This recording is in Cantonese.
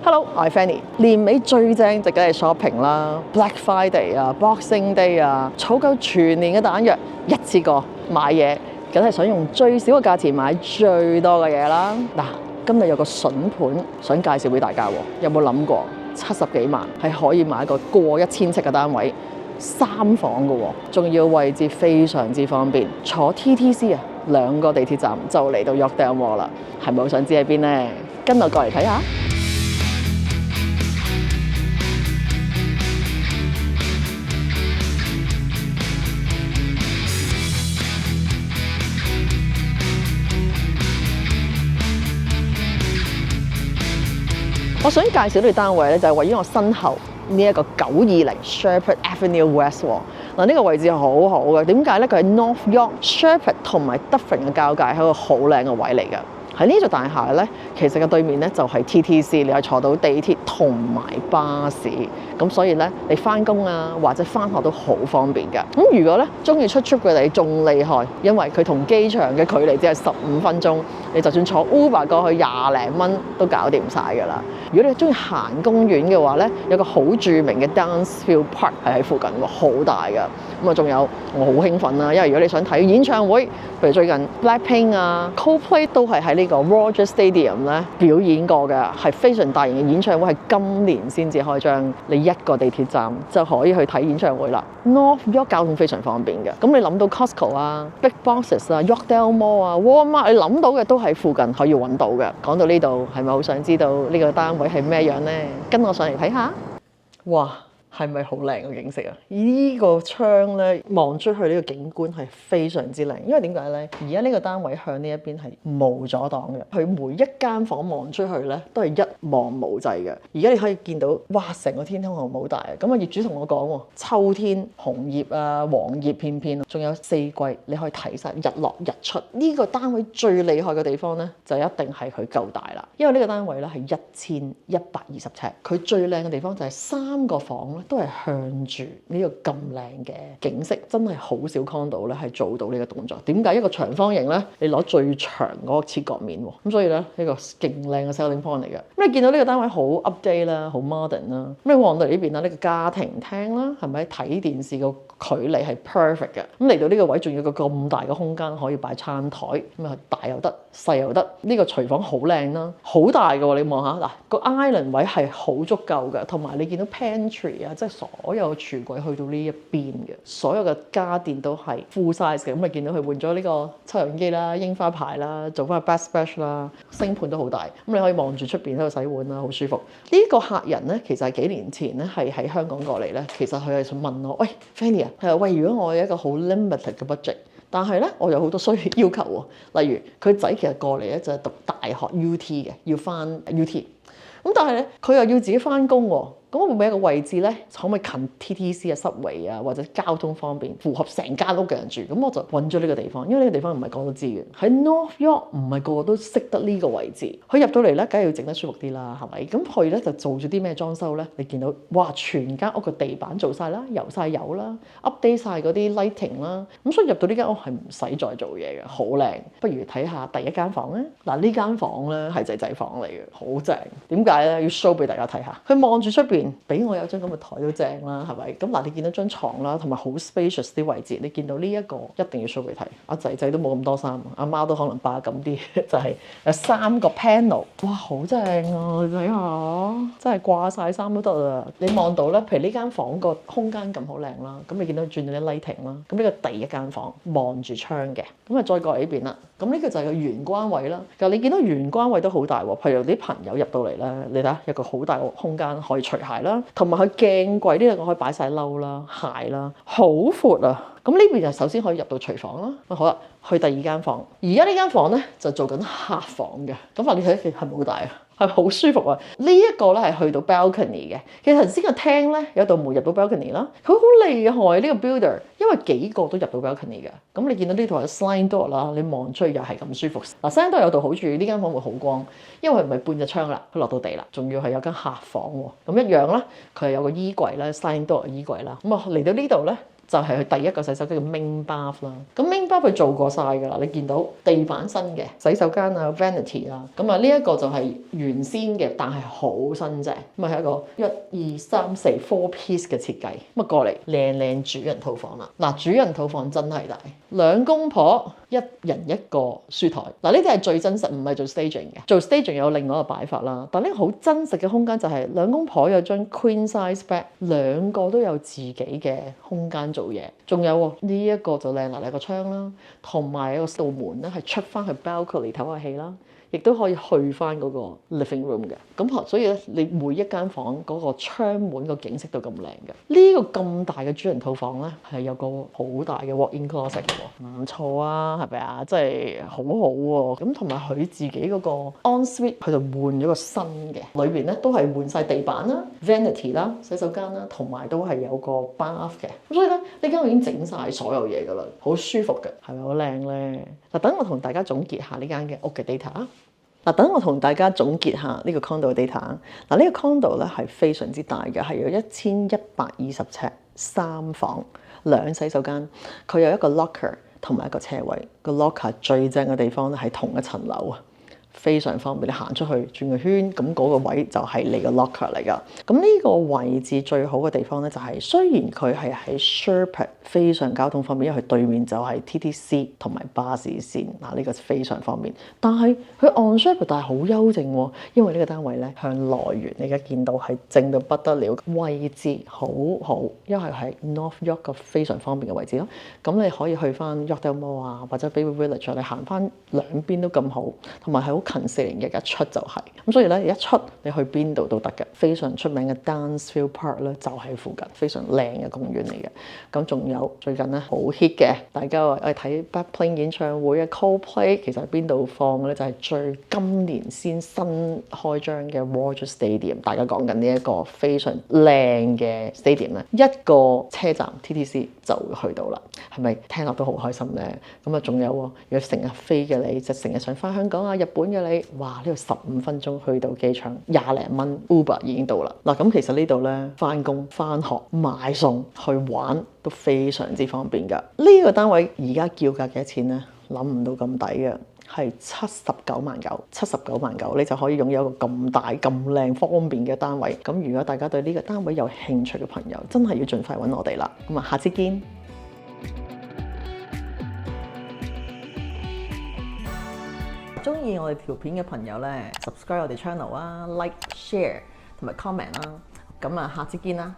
Hello，我係 Fanny。年尾最正就梗係 shopping 啦，Black Friday 啊、Boxing Day 啊，儲夠全年嘅彈藥，一次過買嘢，梗係想用最少嘅價錢買最多嘅嘢啦。嗱，今日有個筍盤想介紹俾大家喎，有冇諗過70幾萬係可以買一個過1000尺嘅單位，3房嘅喎，仲要位置非常之方便，坐 TTC 啊，2個地鐵站就嚟到 Yorkdale Mall 啦。係咪好想知喺邊呢？跟我過嚟睇下。我想介紹呢個單位咧，就係位於我身後呢一個920 Sheppard Avenue West 喎。嗱，呢個位置好好嘅，點解咧？佢係 North York Sheppard 同埋 Dufferin 嘅交界，係一個好靚嘅位嚟嘅。喺呢座大廈咧，其實嘅對面咧就係 TTC，你係坐到地鐵同埋巴士，咁所以咧你翻工啊或者翻學都好方便嘅。咁如果咧中意出 trip 嘅你仲厲害，因為佢同機場嘅距離只係15分鐘，你就算坐 Uber 過去20零蚊都搞掂晒㗎啦。如果你中意行公園嘅話咧，有個好著名嘅 Downsfield Park 係喺附近喎，好大㗎。咁啊，仲有我好興奮啦，因為如果你想睇演唱會，譬如最近 Blackpink 啊、Coldplay 都係喺呢個 Rogers Stadium 咧表演過嘅，係非常大型嘅演唱會，係今年先至開張，你一個地鐵站就可以去睇演唱會啦。North York 交通非常方便嘅，咁你諗到 Costco 啊、Big Boxes 啊、Yorkdale Mall 啊、Walmart， 你諗到嘅都喺附近可以揾到嘅。講到呢度，係咪好想知道呢個單位係咩樣呢？跟我上嚟睇下。哇！係咪好靚嘅景色啊？呢個窗咧望出去呢個景觀係非常之靚，因為點解咧？而家呢個單位向呢一邊係無阻擋嘅，佢每一間房望出去咧都係一望無際嘅。而家你可以見到，哇！成個天空係好大嘅。咁啊業主同我講喎，秋天紅葉啊、黃葉片片，仲有4季你可以睇晒日落日出。呢個單位最厲害嘅地方咧，就一定係佢夠大啦。因為呢個單位咧係1120尺，佢最靚嘅地方就係3個房咧都係向住呢個咁靚嘅景色，真係好少 condo 咧係做到呢個動作。點解一個長方形咧，你攞最長嗰個切割面喎？咁所以咧呢個勁靚嘅 selling point 嚟嘅。咁你見到呢個單位好 update 啦，好 modern 啦。咁你望到呢邊啦，呢個家庭廳啦，係咪睇電視個距離係 perfect 嘅？咁嚟到呢個位仲要個咁大嘅空間可以擺餐台，咁啊大又得，細又得。呢個廚房好靚啦，好大嘅喎，你望下嗱，個 island 位係好足夠嘅，同埋你見到 pantry 啊，即係所有櫥櫃去到呢一邊嘅，所有嘅家電都係 full size 嘅。咁你見到佢換咗呢個抽油煙機啦、櫻花牌啦、做翻個 backsplash 啦，星盤都好大。咁你可以望住出邊喺度洗碗啦，好舒服。呢個客人咧，其實係幾年前咧係喺香港過嚟咧，其實佢係想問我，喂 Fanny 啊，喂，如果我有一個好 limited 嘅 budget， 但係咧我有好多需要要求喎，例如佢仔其實過嚟咧就係讀大學 UT 嘅，要翻 UT， 咁但係咧佢又要自己翻工喎。咁會唔會一個位置咧，可唔可以近 TTC 啊、Subway啊，或者交通方便，符合成間屋嘅人住？咁我就揾咗呢個地方，因為呢個地方唔係個個都知嘅。喺 North York 唔係個個都識得呢個位置。佢入到嚟咧，梗係要整得舒服啲啦，係咪？咁佢咧就做咗啲咩裝修咧？你見到哇，全間屋嘅地板做晒啦，油晒油啦 ，update 晒嗰啲 lighting 啦。咁所以入到呢間屋係唔使再做嘢嘅，好靚。不如睇下第一間房咧。嗱，呢間房咧係仔房嚟嘅，好正。點解咧？要 show 俾大家睇下。佢望住出邊。俾我有張咁嘅台都正啦，係咪？咁嗱，你見到張床啦，同埋好 spacious 啲位置，你見到呢一個一定要 show 俾睇。阿仔都冇咁多衫，阿媽都可能霸咁啲，就係有3個 panel， 哇，好正啊！你睇下，真係掛晒衫都得啊！你望到咧，譬如呢間房個空間咁好靚啦，咁你見到轉咗啲 lighting 啦，咁呢個第一間房望住窗嘅，咁啊再過嚟呢邊啦，咁呢個就係個玄關位啦。其實你見到玄關位都好大喎，譬如啲朋友入到嚟咧，你睇下有個好大個空間可以除鞋啦。同埋佢鏡櫃呢度可以擺晒褸啦、鞋啦，好闊啊！咁呢邊就首先可以入到廚房啦。好啦，去第二間房。而家呢間房咧就做緊客房嘅。咁啊，你睇係咪好大啊？係好舒服啊！呢一個咧係去到 balcony 嘅。其實頭先個廳咧有道門入到 balcony 啦。佢好厲害呢個 builder，因為幾個都入到 balcony 嘅。咁你見到呢度係 sliding door 啦，你望出去又係咁舒服。嗱，sliding door 有道好處，呢間房會好光，因為唔係半隻窗啦，佢落到地啦，仲要係有間客房喎。咁一樣啦，佢係有個衣櫃啦 sliding door 嘅衣櫃啦。咁啊嚟到呢度咧。就係佢第一個洗手間叫 Main Bath 啦。咁 Main Bath 佢做過晒㗎啦，你見到地板新嘅洗手間啊 vanity 啊，咁啊呢一個就係原先嘅，但係好新淨，咁啊係一個1、2、3、4 4 piece 嘅設計。咁啊過嚟靚靚主人套房啦。嗱，主人套房真係大，2公婆1人1個書台。嗱，呢啲係最真實，唔係做 staging 嘅。做 staging 有另外一個擺法啦，但呢個好真實嘅空間就係2公婆有張 queen size bed，2個都有自己嘅空間做嘢。仲有呢一個就靚啦，個窗啦，同埋有個道門咧係出翻去 balcony 唞下氣啦。亦都可以去翻嗰個 living room 嘅，咁所以咧，你每一間房嗰個窗門個景色都咁靚嘅。呢個咁大嘅主人套房咧，係有個好大嘅 walk-in closet 嘅喎，唔錯啊，係咪啊？真係好好喎。咁同埋佢自己嗰個 ensuite，佢就換咗個新嘅，裏邊咧都係換晒地板啦、vanity 啦、洗手間啦，同埋都係有個 bath 嘅。咁所以咧，呢間我已經整晒所有嘢㗎啦，好舒服嘅，係咪好靚咧？嗱，等我同大家總結下呢間嘅屋嘅 data 啊。嗱，等我同大家總結下呢個 condo 嘅 data。嗱，呢個 condo 咧係非常之大嘅，係有1120尺，3房2洗手間，佢有一個 locker 同埋一個車位。個 locker 最正嘅地方咧係同一層樓啊，非常方便。你行出去轉個圈，咁嗰個位就係你個 locker 嚟㗎。咁呢個位置最好嘅地方咧就係，雖然佢係喺 Sherbrooke 非常交通方便，因為佢對面就係 TTC 同埋巴士線，嗱呢個非常方便。但係佢 on Sherbrooke 但係好幽靜喎，因為呢個單位咧向內園，你而家見到係靜到不得了，位置好好，因為係 North York 個非常方便嘅位置咯。咁你可以去翻 Yorkdale Mall 啊，或者 Baby Village，你行翻兩邊都咁好，同埋係好近401一出就係。咁所以咧一出你去邊度都得嘅。非常出名嘅 Downsfield Park 咧就喺附近，非常靚嘅公園嚟嘅。咁仲有最近咧好 hit 嘅，大家話睇 Blackpink 演唱會嘅 Coldplay， 其實喺邊度放嘅咧就係最今年先新開張嘅 Rogers Stadium。大家講緊呢一個非常靚嘅 stadium 咧，一個車站 TTC 就會去到啦。係咪聽落都好開心咧？咁啊仲有喎，如果成日飛嘅你，就成日想翻香港啊、日本嘅你，哇！呢度15分鐘去到機場，20零蚊 Uber 已經到啦。嗱，咁其實呢度咧翻工、翻學、買餸、去玩都非常之方便㗎。呢個單位而家叫價幾多錢咧？諗唔到咁抵嘅，係79萬9，你就可以擁有一個咁大、咁靚、方便嘅單位。咁如果大家對呢個單位有興趣嘅朋友，真係要盡快揾我哋啦。咁啊，下次見。中意我哋條片嘅朋友咧 ，subscribe 我哋 channel 啊，like、share 同埋 comment 啦。咁啊，下次見啦。